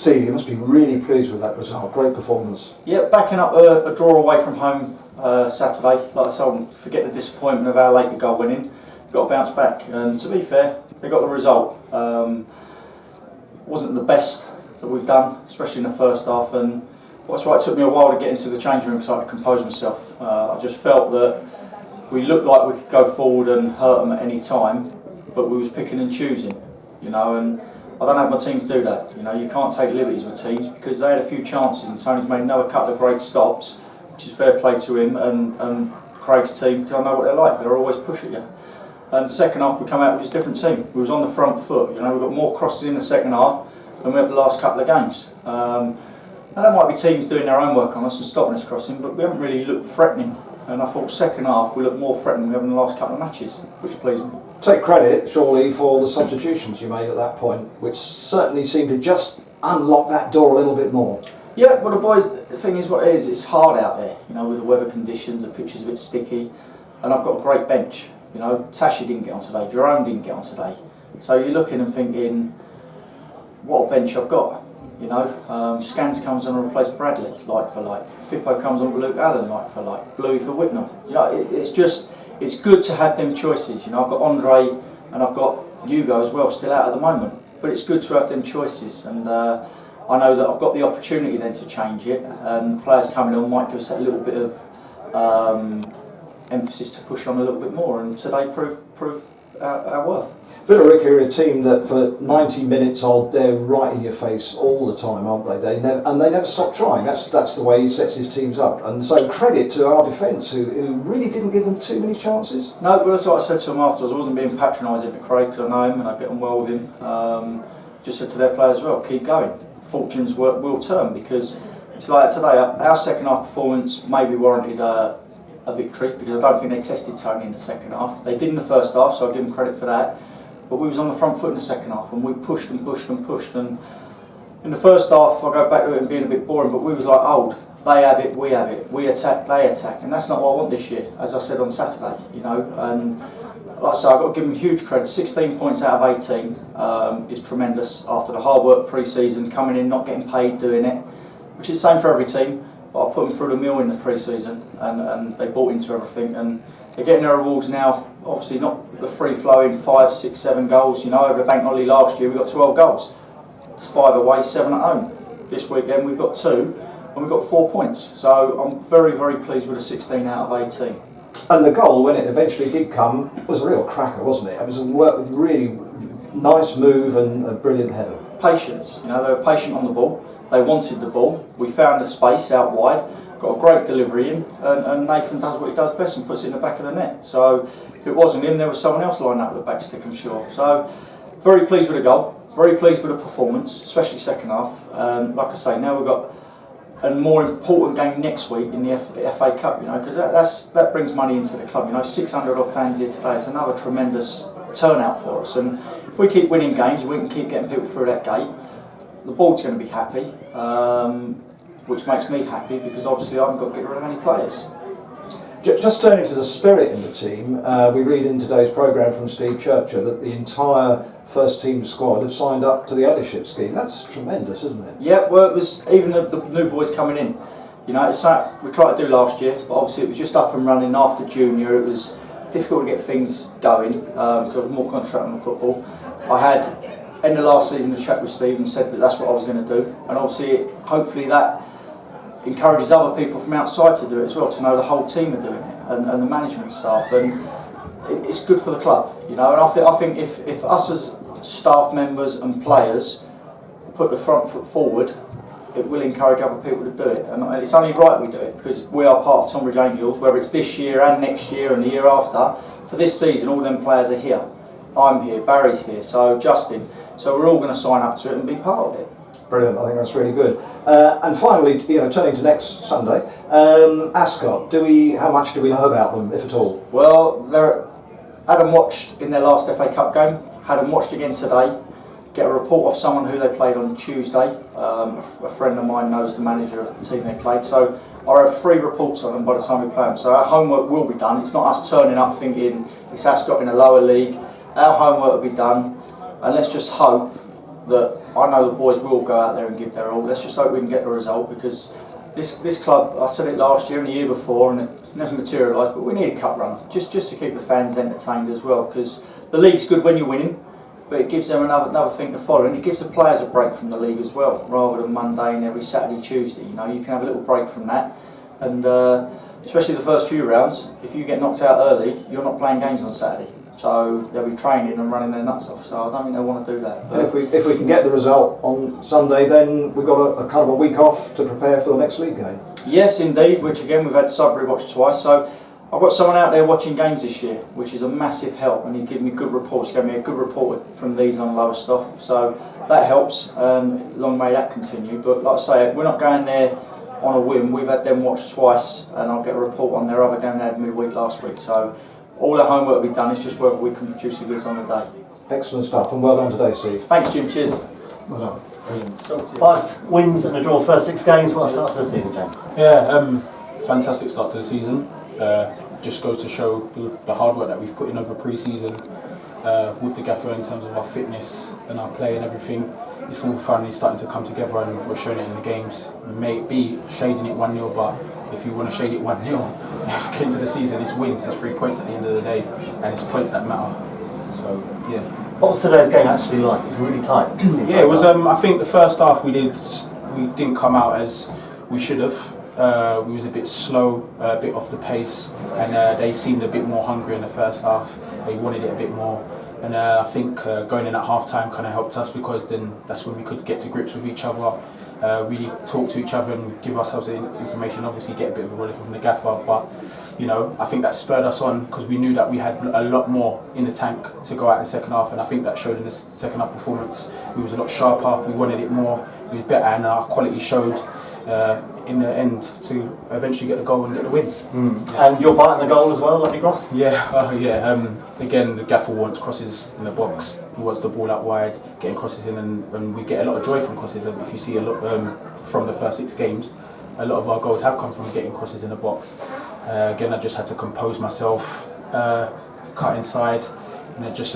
Steve, you must be really pleased with that result. Great performance. Yeah, backing up a draw away from home Saturday. Like I said, forget the disappointment of how late the goal went in. You've got to bounce back. And to be fair, they got the result. Wasn't the best that we've done, especially in the first half. And that's why it took me a while to get into the changing room because I had to compose myself. I just felt that we looked like we could go forward and hurt them at any time, but we was picking and choosing, you know. And I don't have my teams do that. You know, you can't take liberties with teams because they had a few chances and Tony's made another couple of great stops, which is fair play to him and Craig's team because I know what they're like. They'll always push at you. And second half we come out with a different team. We was on the front foot. You know, we got more crosses in the second half than we have the last couple of games. And there might be teams doing their own work on us and stopping us crossing, but we haven't really looked threatening. And I thought second half we looked more threatening than we have in the last couple of matches, which pleased me. Take credit, surely, for the substitutions you made at that point, which certainly seemed to just unlock that door a little bit more. Yeah, well the boys, the thing is what it is, it's hard out there, you know, with the weather conditions, the pitch is a bit sticky, and I've got a great bench. You know, Tashi didn't get on today, Jerome didn't get on today. So you're looking and thinking, what a bench I've got. You know, Scans comes on and replaces Bradley, like for like. Fippo comes on with Luke Allen, like for like. Bluey for Whitnell. You know, it's just, it's good to have them choices. You know, I've got Andre and I've got Hugo as well, still out at the moment. But it's good to have them choices, and I know that I've got the opportunity then to change it, and the players coming on might give us that little bit of emphasis to push on a little bit more, and today prove our worth. BILLERICAY are a team that for 90 minutes they're right in your face all the time, aren't they? They never stop trying. That's the way he sets his teams up. And so credit to our defence who really didn't give them too many chances. No, but that's what I said to him afterwards. I wasn't being patronising to Craig because I know him and I get on well with him. Just said to their players as well, keep going. Fortunes will turn, because it's like today, our second half performance maybe warranted a victory, because I don't think they tested Tony in the second half. They did in the first half, so I'll give them credit for that. But we was on the front foot in the second half, and we pushed and pushed and pushed. And in the first half, I go back to it and being a bit boring, but we was like old. They have it, we have it. We attack, they attack, and that's not what I want this year. As I said on Saturday, you know. And like I said, I've got to give them huge credit. 16 points out of 18 is tremendous after the hard work pre-season, coming in, not getting paid, doing it, which is the same for every team. But I put them through the mill in the pre-season, and they bought into everything, and they're getting their rewards now. Obviously not the free-flowing 5, 6, 7 goals. You know, over the bank holiday last year we got 12 goals. It's 5 away, 7 at home. This weekend we've got 2, and we've got 4 points. So I'm very, very pleased with the 16 out of 18. And the goal, when it eventually did come, was a real cracker, wasn't it? It was a really nice move and a brilliant header. Patience. You know, they were patient on the ball. They wanted the ball. We found the space out wide. Got a great delivery in, and Nathan does what he does best and puts it in the back of the net. So if it wasn't him, there was someone else lined up with the back stick, I'm sure. So very pleased with the goal, very pleased with the performance, especially second half. Like I say, now we've got a more important game next week in the FA Cup, you know, because that brings money into the club. You know, 600 odd fans here today. It's another tremendous turnout for us, and if we keep winning games, we can keep getting people through that gate. The board's going to be happy. Which makes me happy, because obviously I haven't got to get rid of any players. Just turning to the spirit in the team, we read in today's programme from Steve Churcher that the entire first team squad have signed up to the ownership scheme. That's tremendous, isn't it? Yeah, well, it was even the new boys coming in. You know, it's like we tried to do last year, but obviously it was just up and running after junior. It was difficult to get things going because I was more concentrated on the football. I had, end of last season, a chat with Steve and said that that's what I was going to do, and obviously, hopefully that encourages other people from outside to do it as well, to know the whole team are doing it, and the management staff, and it's good for the club, you know. And I think if us as staff members and players put the front foot forward, it will encourage other people to do it, and it's only right we do it, because we are part of Tonbridge Angels, whether it's this year and next year and the year after. For this season, all them players are here. I'm here, Barry's here, so Justin, so we're all going to sign up to it and be part of it. Brilliant, I think that's really good. And finally, you know, turning to next Sunday, Ascot, how much do we know about them, if at all? Well, had them watched in their last FA Cup game, had them watched again today, get a report of someone who they played on Tuesday. A friend of mine knows the manager of the team they played, so I have 3 reports on them by the time we play them. So our homework will be done. It's not us turning up thinking it's Ascot in a lower league. Our homework will be done, and let's just hope that I know the boys will go out there and give their all. Let's just hope we can get the result, because this club, I said it last year and the year before, and it never materialised, but we need a cup run, just to keep the fans entertained as well, because the league's good when you're winning, but it gives them another thing to follow, and it gives the players a break from the league as well, rather than Monday and every Saturday, Tuesday. You know, you can have a little break from that, and especially the first few rounds, if you get knocked out early, you're not playing games on Saturday. So they'll be training and running their nuts off. So I don't think they'll want to do that. But if we can get the result on Sunday, then we've got a kind of a week off to prepare for the next league game. Yes, indeed. Which again, we've had Sudbury watch twice. So I've got someone out there watching games this year, which is a massive help, and he gave me good reports. Gave me a good report from these on lower stuff. So that helps. Long may that continue. But like I say, we're not going there on a whim. We've had them watched twice, and I'll get a report on their other game they had midweek last week. So all the homework we've done is just whether we can produce the goods on the day. Excellent stuff, and well done today, Steve. Thanks, Jim. Cheers. Well done. 5 wins and a draw first 6 games. What a start to the season, James? Yeah, fantastic start to the season. Just goes to show the hard work that we've put in over pre-season with the gaffer in terms of our fitness and our play and everything. It's all finally starting to come together, and we're showing it in the games. We may be shading it 1-0, but if you want to shade it 1-0, get into the season, it's wins, it's 3 points at the end of the day, and it's points that matter. So yeah. What was today's game actually like? It was really tight. Yeah, it was. I think the first half we didn't come out as we should have. We was a bit slow, a bit off the pace, and they seemed a bit more hungry in the first half. They wanted it a bit more, and I think going in at half time kind of helped us, because then that's when we could get to grips with each other. Really talk to each other and give ourselves the information. Obviously get a bit of a rolling from the gaffer, but you know, I think that spurred us on, because we knew that we had a lot more in the tank to go out in the second half, and I think that showed in the second half performance. We was a lot sharper, we wanted it more, we was better, and our quality showed in the end to eventually get the goal and get the win. Yeah. And you're biting the goal as well, Lovely Gross? Yeah. Again, the gaffer wants crosses in the box. He wants the ball out wide, getting crosses in, and we get a lot of joy from crosses. If you see a lot from the first 6 games, a lot of our goals have come from getting crosses in the box. Again, I just had to compose myself, cut inside, and I just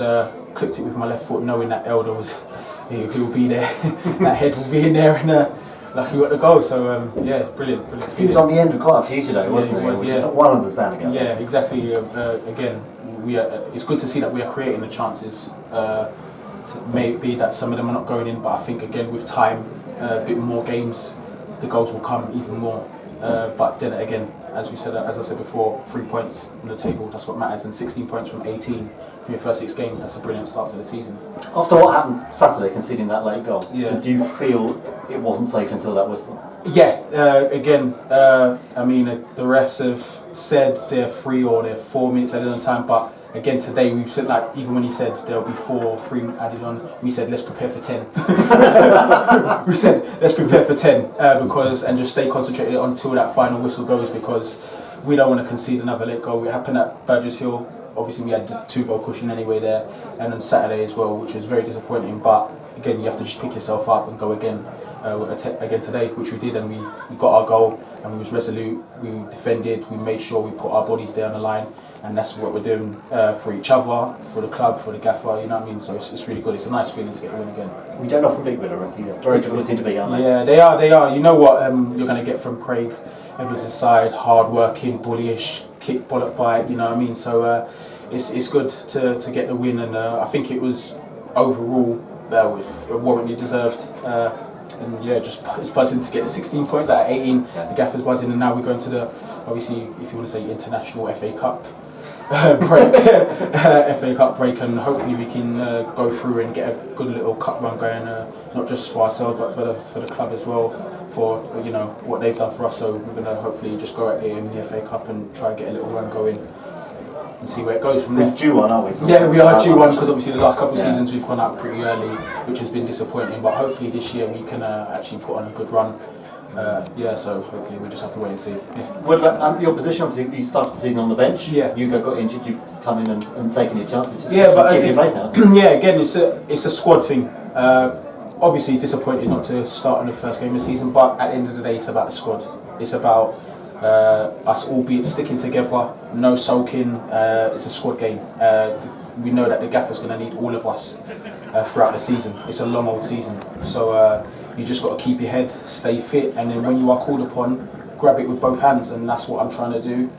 clipped it with my left foot, knowing that Elder he will be there, that head will be in there, and lucky we got the goal. So yeah, brilliant. He was on the end of quite a few today, wasn't he? He was, just one of us bound again. Yeah, exactly. Again, it's good to see that we are creating the chances. So maybe that some of them are not going in, but I think again with time, a bit more games, the goals will come even more. But then again, as I said before, 3 points on the table, that's what matters, and 16 points from 18 from your first 6 games. That's a brilliant start to the season. After what happened Saturday, conceding that late goal, yeah. Did you feel it wasn't safe until that whistle? Yeah. Again, I mean, the refs have said they're 3 or they're 4 minutes added on time, but again today we've said, like, even when he said there'll be 4 or 3 added on, we said let's prepare for 10. We said let's prepare for 10 because, and just stay concentrated until that final whistle goes, because we don't want to concede another late goal. It happened at Burgess Hill. Obviously we had the 2-goal cushion anyway there, and on Saturday as well, which was very disappointing. But again, you have to just pick yourself up and go again today, which we did, and we got our goal, and we was resolute, we defended, we made sure we put our bodies there on the line, and that's what we're doing for each other, for the club, for the gaffer, you know what I mean? So it's really good. It's a nice feeling to get a win again. We don't often beat BILLERICAY. They're very difficult team to beat, aren't they? Yeah, they are. You know what you're going to get from Craig Edwards' side: hard working, bullyish, kick, bollock bite, you know what I mean? So it's good to get the win, and I think it was overall with warranty deserved. And yeah, just buzzing to get the 16 points out of 18. The gaffer's buzzing, and now we're going to the, obviously, if you want to say international FA Cup break, FA Cup break, and hopefully we can go through and get a good little cup run going, not just for ourselves but for the club as well, for what they've done for us. So we're going to hopefully just go at it in the FA Cup and try and get a little run going and see where it goes from there. We're due one, aren't we? Yeah, we are due one, because obviously the last couple of seasons we've gone out pretty early, which has been disappointing, but hopefully this year we can actually put on a good run. So hopefully we just have to wait and see. Yeah. What about your position? Obviously you started the season on the bench. Yeah. You got injured, you've come in and taken your chances. Just But your place now. Yeah, again, it's a squad thing. Obviously disappointed not to start in the first game of the season, but at the end of the day it's about the squad. It's about us albeit sticking together, no sulking. It's a squad game. We know that the gaffer's going to need all of us throughout the season. It's a long old season, so you just got to keep your head, stay fit, and then when you are called upon, grab it with both hands, and that's what I'm trying to do.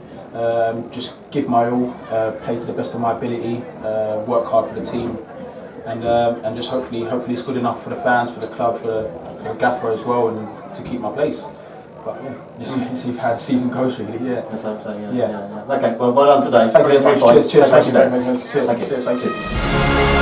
Just give my all, play to the best of my ability, work hard for the team, and just hopefully it's good enough for the fans, for the club, for the gaffer as well, and to keep my place. But yeah, just see how the season goes really. Yeah. Let's hope so. Yeah. Okay. Well done today. Thank you very much. Cheers. Thank you. Cheers. Thank you.